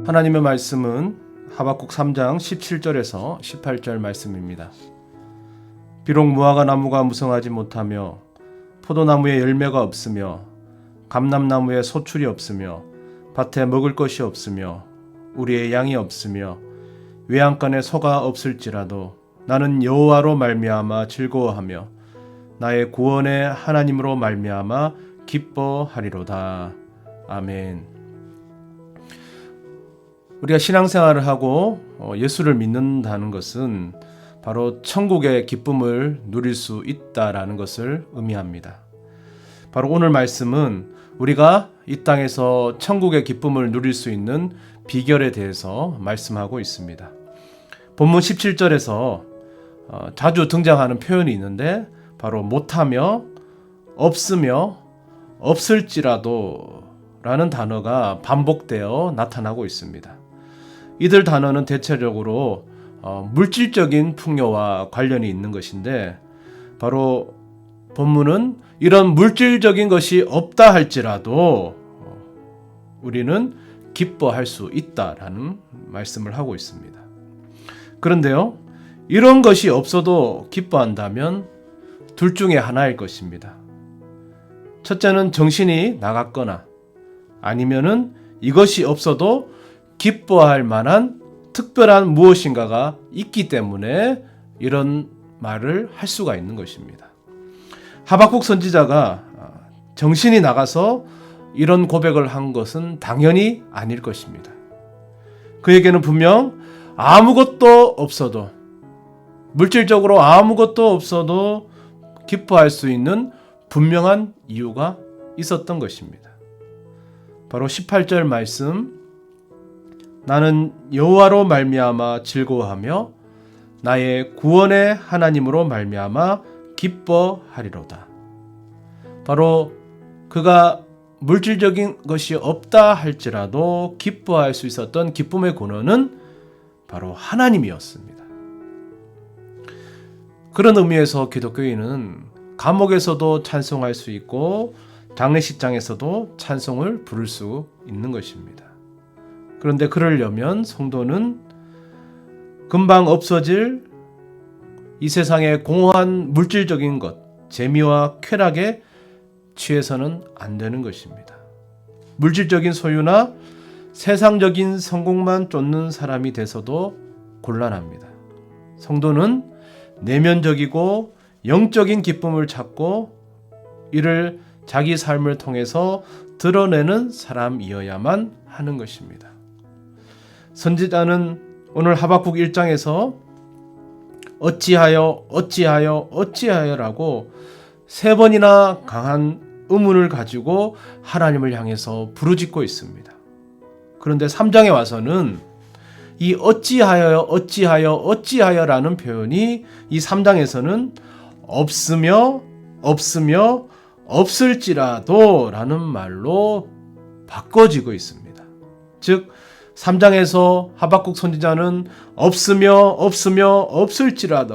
하나님의 말씀은 하박국 3장 17절에서 18절 말씀입니다. 비록 무화과 나무가 무성하지 못하며 포도나무에 열매가 없으며 감람나무에 소출이 없으며 밭에 먹을 것이 없으며 우리의 양이 없으며 외양간에 소가 없을지라도 나는 여호와로 말미암아 즐거워하며 나의 구원의 하나님으로 말미암아 기뻐하리로다. 아멘. 우리가 신앙생활을 하고 예수를 믿는다는 것은 바로 천국의 기쁨을 누릴 수 있다라는 것을 의미합니다. 바로 오늘 말씀은 우리가 이 땅에서 천국의 기쁨을 누릴 수 있는 비결에 대해서 말씀하고 있습니다. 본문 17절에서 자주 등장하는 표현이 있는데 바로 못하며 없으며 없을지라도 라는 단어가 반복되어 나타나고 있습니다. 이들 단어는 대체적으로 물질적인 풍요와 관련이 있는 것인데 바로 본문은 이런 물질적인 것이 없다 할지라도 우리는 기뻐할 수 있다라는 말씀을 하고 있습니다. 그런데요, 이런 것이 없어도 기뻐한다면 둘 중에 하나일 것입니다. 첫째는 정신이 나갔거나 아니면은 이것이 없어도 기뻐할 만한 특별한 무엇인가가 있기 때문에 이런 말을 할 수가 있는 것입니다. 하박국 선지자가 정신이 나가서 이런 고백을 한 것은 당연히 아닐 것입니다. 그에게는 분명 아무것도 없어도, 물질적으로 아무것도 없어도 기뻐할 수 있는 분명한 이유가 있었던 것입니다. 바로 18절 말씀, 나는 여호와로 말미암아 즐거워하며 나의 구원의 하나님으로 말미암아 기뻐하리로다. 바로 그가 물질적인 것이 없다 할지라도 기뻐할 수 있었던 기쁨의 근원은 바로 하나님이었습니다. 그런 의미에서 기독교인은 감옥에서도 찬송할 수 있고 장례식장에서도 찬송을 부를 수 있는 것입니다. 그런데 그러려면 성도는 금방 없어질 이 세상의 공허한 물질적인 것, 재미와 쾌락에 취해서는 안 되는 것입니다. 물질적인 소유나 세상적인 성공만 쫓는 사람이 돼서도 곤란합니다. 성도는 내면적이고 영적인 기쁨을 찾고 이를 자기 삶을 통해서 드러내는 사람이어야만 하는 것입니다. 선지자는 오늘 하박국 1장에서 어찌하여라고 3번이나 강한 의문을 가지고 하나님을 향해서 부르짖고 있습니다. 그런데 3장에 와서는 이 어찌하여라는 표현이 이 3장에서는 없으며 없을지라도 라는 말로 바꿔지고 있습니다. 즉 3장에서 하박국 선지자는 없을지라도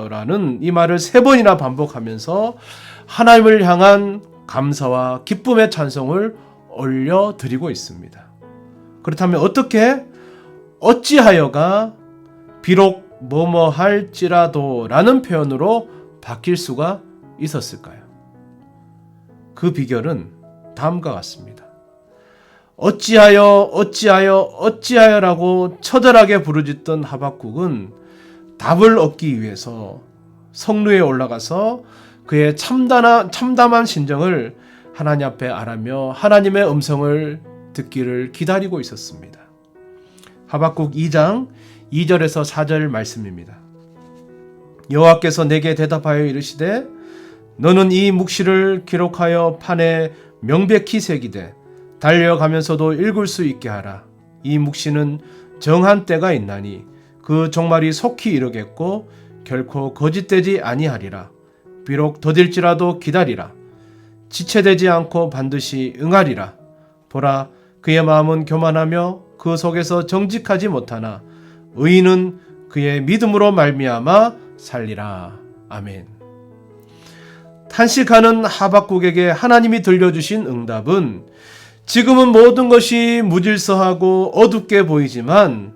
라는 이 말을 3번이나 반복하면서 하나님을 향한 감사와 기쁨의 찬송을 올려드리고 있습니다. 그렇다면 어떻게 어찌하여가 비록 뭐뭐 할지라도 라는 표현으로 바뀔 수가 있었을까요? 그 비결은 다음과 같습니다. 어찌하여라고 처절하게 부르짖던 하박국은 답을 얻기 위해서 성루에 올라가서 그의 참담한 심정을 하나님 앞에 아뢰며 하나님의 음성을 듣기를 기다리고 있었습니다. 하박국 2장 2절에서 4절 말씀입니다. 여호와께서 내게 대답하여 이르시되 너는 이 묵시를 기록하여 판에 명백히 새기되 달려가면서도 읽을 수 있게 하라. 이 묵시는 정한 때가 있나니 그 종말이 속히 이르겠고 결코 거짓되지 아니하리라. 비록 더딜지라도 기다리라. 지체되지 않고 반드시 응하리라. 보라, 그의 마음은 교만하며 그 속에서 정직하지 못하나 의인은 그의 믿음으로 말미암아 살리라. 아멘. 탄식하는 하박국에게 하나님이 들려주신 응답은 지금은 모든 것이 무질서하고 어둡게 보이지만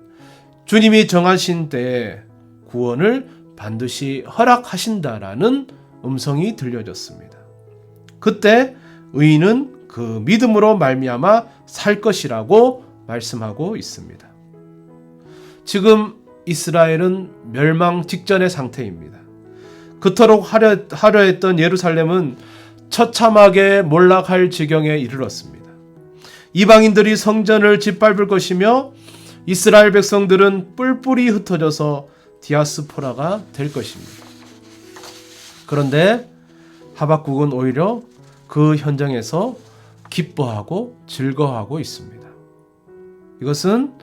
주님이 정하신 때에 구원을 반드시 허락하신다라는 음성이 들려졌습니다. 그때 의인은 그 믿음으로 말미암아 살 것이라고 말씀하고 있습니다. 지금 이스라엘은 멸망 직전의 상태입니다. 그토록 하려 했던 예루살렘은 처참하게 몰락할 지경에 이르렀습니다. 이방인들이 성전을 짓밟을 것이며 이스라엘 백성들은 뿔뿔이 흩어져서 디아스포라가 될 것입니다. 그런데 하박국은 오히려 그 현장에서 기뻐하고 즐거워하고 있습니다. 이것은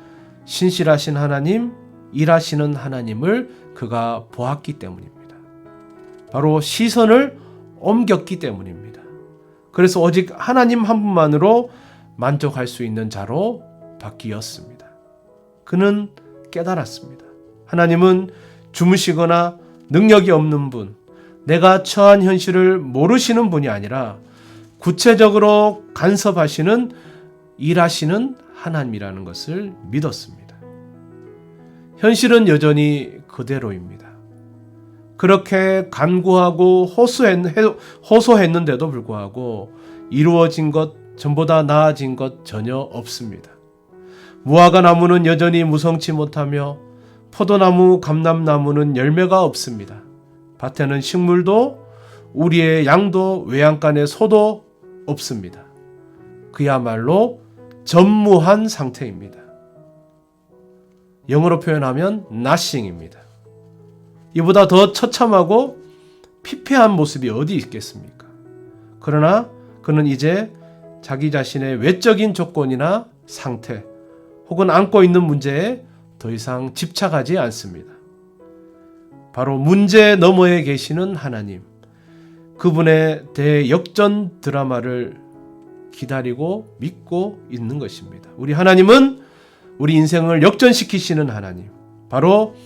신실하신 하나님, 일하시는 하나님을 그가 보았기 때문입니다. 바로 시선을 옮겼기 때문입니다. 그래서 오직 하나님 한 분만으로 만족할 수 있는 자로 바뀌었습니다. 그는 깨달았습니다. 하나님은 주무시거나 능력이 없는 분, 내가 처한 현실을 모르시는 분이 아니라 구체적으로 간섭하시는 일하시는 하나님이라는 것을 믿었습니다. 현실은 여전히 그대로입니다. 그렇게 간구하고 호소했는데도 불구하고 이루어진 것, 전보다 나아진 것 전혀 없습니다. 무화과 나무는 여전히 무성치 못하며 포도나무, 감람나무는 열매가 없습니다. 밭에는 식물도 우리의 양도 외양간의 소도 없습니다. 그야말로 전무한 상태입니다. 영어로 표현하면 nothing입니다. 이보다 더 처참하고 피폐한 모습이 어디 있겠습니까? 그러나 그는 이제 자기 자신의 외적인 조건이나 상태 혹은 안고 있는 문제에 더 이상 집착하지 않습니다. 바로 문제 너머에 계시는 하나님, 그분의 대역전 드라마를 기다리고 믿고 있는 것입니다. 우리 하나님은 우리 인생을 역전시키시는 하나님, 바로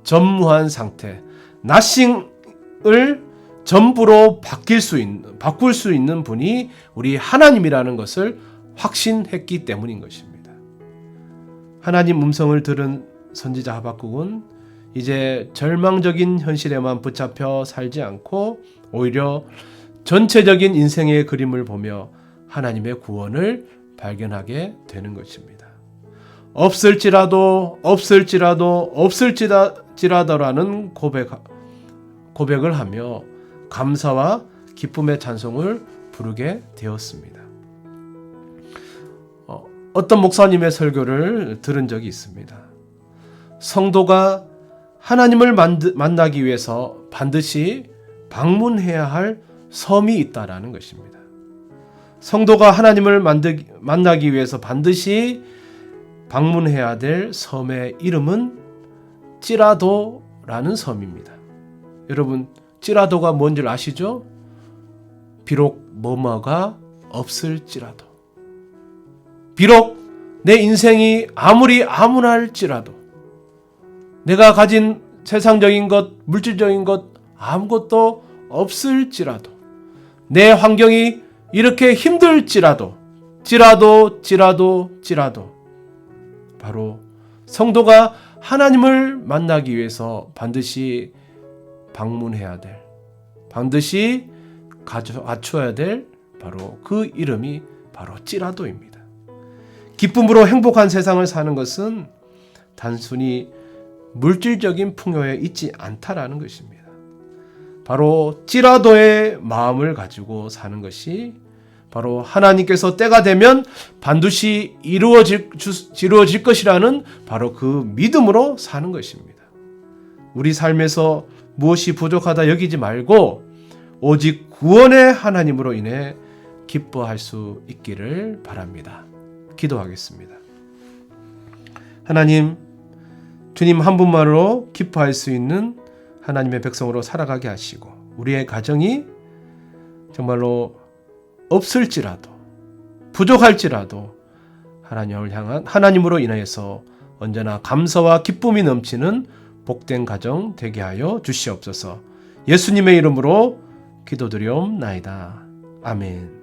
전무한 상태, nothing을 전부로 바꿀 수 있는 분이 우리 하나님이라는 것을 확신했기 때문인 것입니다. 하나님 음성을 들은 선지자 하박국은 이제 절망적인 현실에만 붙잡혀 살지 않고 오히려 전체적인 인생의 그림을 보며 하나님의 구원을 발견하게 되는 것입니다. 없을지라도라는 고백을 하며 감사와 기쁨의 찬송을 부르게 되었습니다. 어떤 목사님의 설교를 들은 적이 있습니다. 성도가 하나님을 만나기 위해서 반드시 방문해야 할 섬이 있다라는 것입니다. 성도가 하나님을 만나기 위해서 반드시 방문해야 될 섬의 이름은 찌라도라는 섬입니다. 여러분, 찌라도가 뭔 줄 아시죠? 비록 뭐뭐가 없을지라도, 비록 내 인생이 아무리 암울할지라도, 내가 가진 세상적인 것, 물질적인 것 아무것도 없을지라도, 내 환경이 이렇게 힘들지라도, 찌라도 바로 성도가 하나님을 만나기 위해서 반드시 방문해야 될, 반드시 갖춰야 될 바로 그 이름이 바로 찌라도입니다. 기쁨으로 행복한 세상을 사는 것은 단순히 물질적인 풍요에 있지 않다라는 것입니다. 바로 찌라도의 마음을 가지고 사는 것이 바로 하나님께서 때가 되면 반드시 이루어질 것이라는 바로 그 믿음으로 사는 것입니다. 우리 삶에서 무엇이 부족하다 여기지 말고 오직 구원의 하나님으로 인해 기뻐할 수 있기를 바랍니다. 기도하겠습니다. 하나님, 주님 한 분만으로 기뻐할 수 있는 하나님의 백성으로 살아가게 하시고 우리의 가정이 정말로 없을지라도 부족할지라도 하나님을 향한 하나님으로 인하여서 언제나 감사와 기쁨이 넘치는 복된 가정 되게 하여 주시옵소서. 예수님의 이름으로 기도드리옵나이다. 아멘.